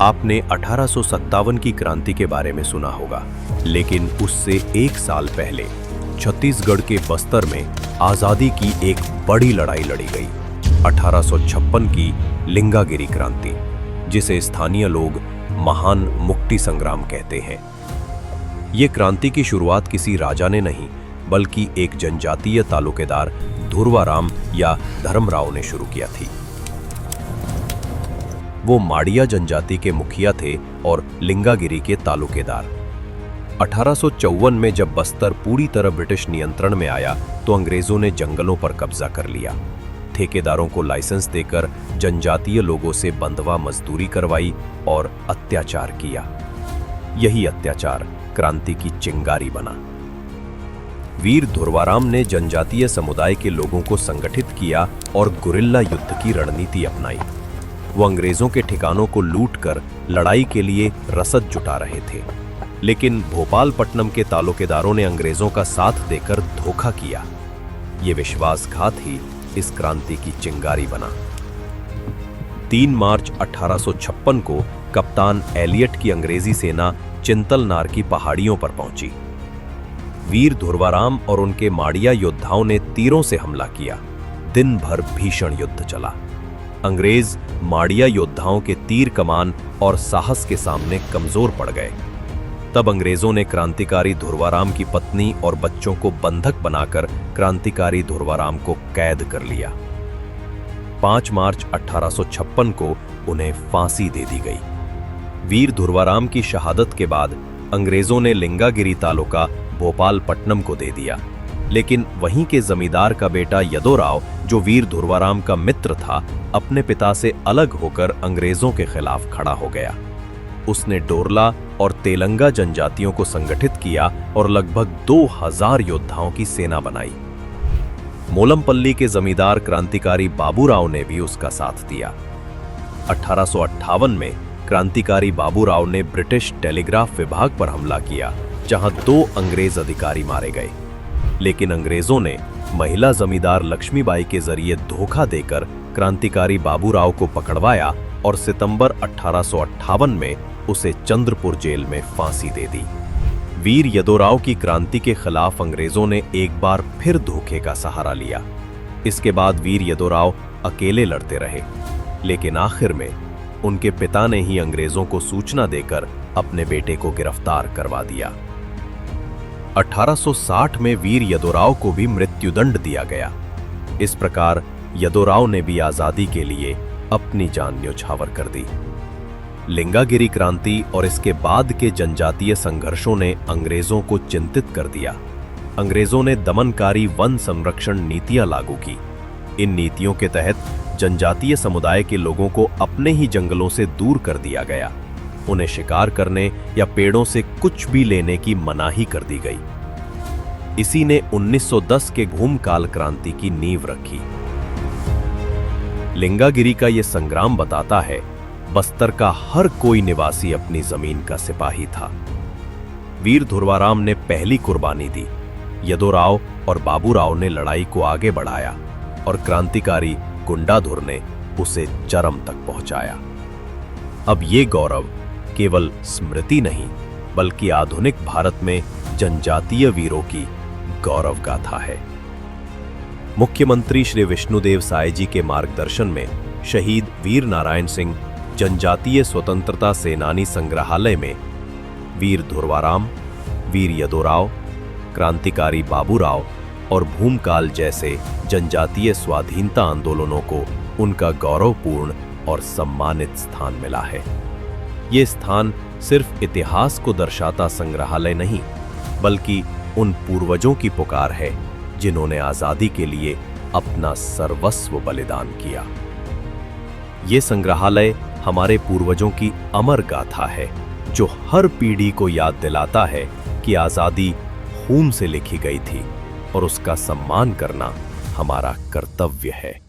आपने 1857 की क्रांति के बारे में सुना होगा, लेकिन उससे एक साल पहले छत्तीसगढ़ के बस्तर में आजादी की एक बड़ी लड़ाई लड़ी गई। 1856 की लिंगागिरी क्रांति, जिसे स्थानीय लोग महान मुक्ति संग्राम कहते हैं। ये क्रांति की शुरुआत किसी राजा ने नहीं, बल्कि एक जनजातीय तालुकेदार धुर्वाराम या धर्मराव ने शुरू किया थी। वो माड़िया जनजाति के मुखिया थे और लिंगागिरी के तालुकेदार। 1854 में जब बस्तर पूरी तरह ब्रिटिश नियंत्रण में आया तो अंग्रेजों ने जंगलों पर कब्जा कर लिया। ठेकेदारों को लाइसेंस देकर जनजातीय लोगों से बंधवा मजदूरी करवाई और अत्याचार किया। यही अत्याचार क्रांति की चिंगारी बना। वीर धुर्वाराम ने जनजातीय समुदाय के लोगों को संगठित किया और गुरिल्ला युद्ध की रणनीति अपनाई। वो अंग्रेजों के ठिकानों को लूटकर लड़ाई के लिए रसद जुटा रहे थे, लेकिन भोपालपट्टनम के तालुकेदारों ने अंग्रेजों का साथ देकर धोखा किया। ये विश्वासघात ही इस क्रांति की चिंगारी बना। 3 मार्च 1856 को कप्तान एलियट की अंग्रेजी सेना चिंतलनार की पहाड़ियों पर पहुंची। वीर धुर्वाराम और उनके माड़िया योद्धाओं ने तीरों से हमला किया। दिन भर भीषण युद्ध चला। अंग्रेज माड़िया योद्धाओं के तीर कमान और साहस के सामने कमजोर पड़ गए। तब अंग्रेजों ने क्रांतिकारी धुर्वाराम की पत्नी और बच्चों को बंधक बनाकर क्रांतिकारी धुर्वाराम को कैद कर लिया। 5 मार्च 1856 को उन्हें फांसी दे दी गई। वीर धुर्वाराम की शहादत के बाद अंग्रेजों ने लिंगागिरी तालुका भोपालपट्टनम को दे दिया, लेकिन वहीं के जमींदार का बेटा यदोराव, जो वीर धुर्वाराम का मित्र था, अपने पिता से अलग होकर अंग्रेजों के खिलाफ खड़ा हो गया। उसने डोरला और तेलंगा जनजातियों को संगठित किया और लगभग 2000 योद्धाओं की सेना बनाई। मोलमपल्ली के जमींदार क्रांतिकारी बाबूराव ने भी उसका साथ दिया। 1858 में क्रांतिकारी बाबूराव ने ब्रिटिश टेलीग्राफ विभाग पर हमला किया, जहां 2 अंग्रेज अधिकारी मारे गए। लेकिन अंग्रेजों ने महिला जमींदार लक्ष्मीबाई के जरिए धोखा देकर क्रांतिकारी बाबूराव को पकड़वाया और सितंबर 1858 में उसे चंद्रपुर जेल में फांसी दे दी। वीर यदोराव की क्रांति के खिलाफ अंग्रेजों ने एक बार फिर धोखे का सहारा लिया। इसके बाद वीर यदोराव अकेले लड़ते रहे, लेकिन आखिर में उनके पिता ने ही अंग्रेजों को सूचना देकर अपने बेटे को गिरफ्तार करवा दिया। 1860 में वीर यदोराव को भी मृत्युदंड दिया गया। इस प्रकार यदोराव ने भी आजादी के लिए अपनी जान न्यौछावर कर दी। लिंगागिरी क्रांति और इसके बाद के जनजातीय संघर्षों ने अंग्रेजों को चिंतित कर दिया। अंग्रेजों ने दमनकारी वन संरक्षण नीतियां लागू की। इन नीतियों के तहत जनजातीय समुदाय के लोगों को अपने ही जंगलों से दूर कर दिया गया। उन्हें शिकार करने या पेड़ों से कुछ भी लेने की मनाही कर दी गई। इसी ने 1910 के भूमकाल क्रांति की नींव रखी। लिंगागिरी का यह संग्राम बताता है, बस्तर का हर कोई निवासी अपनी जमीन का सिपाही था। वीर धुर्वाराम ने पहली कुर्बानी दी। यदोराव और बाबूराव ने लड़ाई को आगे बढ़ाया और क्रांतिकारी गुंडाधुर ने उसे चरम तक पहुंचाया। अब ये गौरव केवल स्मृति नहीं, बल्कि आधुनिक भारत में जनजातीय वीरों की गौरव गाथा है। मुख्यमंत्री श्री विष्णुदेव साय जी के मार्गदर्शन में शहीद वीर नारायण सिंह जनजातीय स्वतंत्रता सेनानी संग्रहालय में वीर धुर्वाराम, वीर यदोराव, क्रांतिकारी बाबूराव और भूमकाल जैसे जनजातीय स्वाधीनता आंदोलनों को उनका गौरवपूर्ण और सम्मानित स्थान मिला है। ये स्थान सिर्फ इतिहास को दर्शाता संग्रहालय नहीं, बल्कि उन पूर्वजों की पुकार है जिन्होंने आजादी के लिए अपना सर्वस्व बलिदान किया। ये संग्रहालय हमारे पूर्वजों की अमर गाथा है, जो हर पीढ़ी को याद दिलाता है कि आजादी खून से लिखी गई थी और उसका सम्मान करना हमारा कर्तव्य है।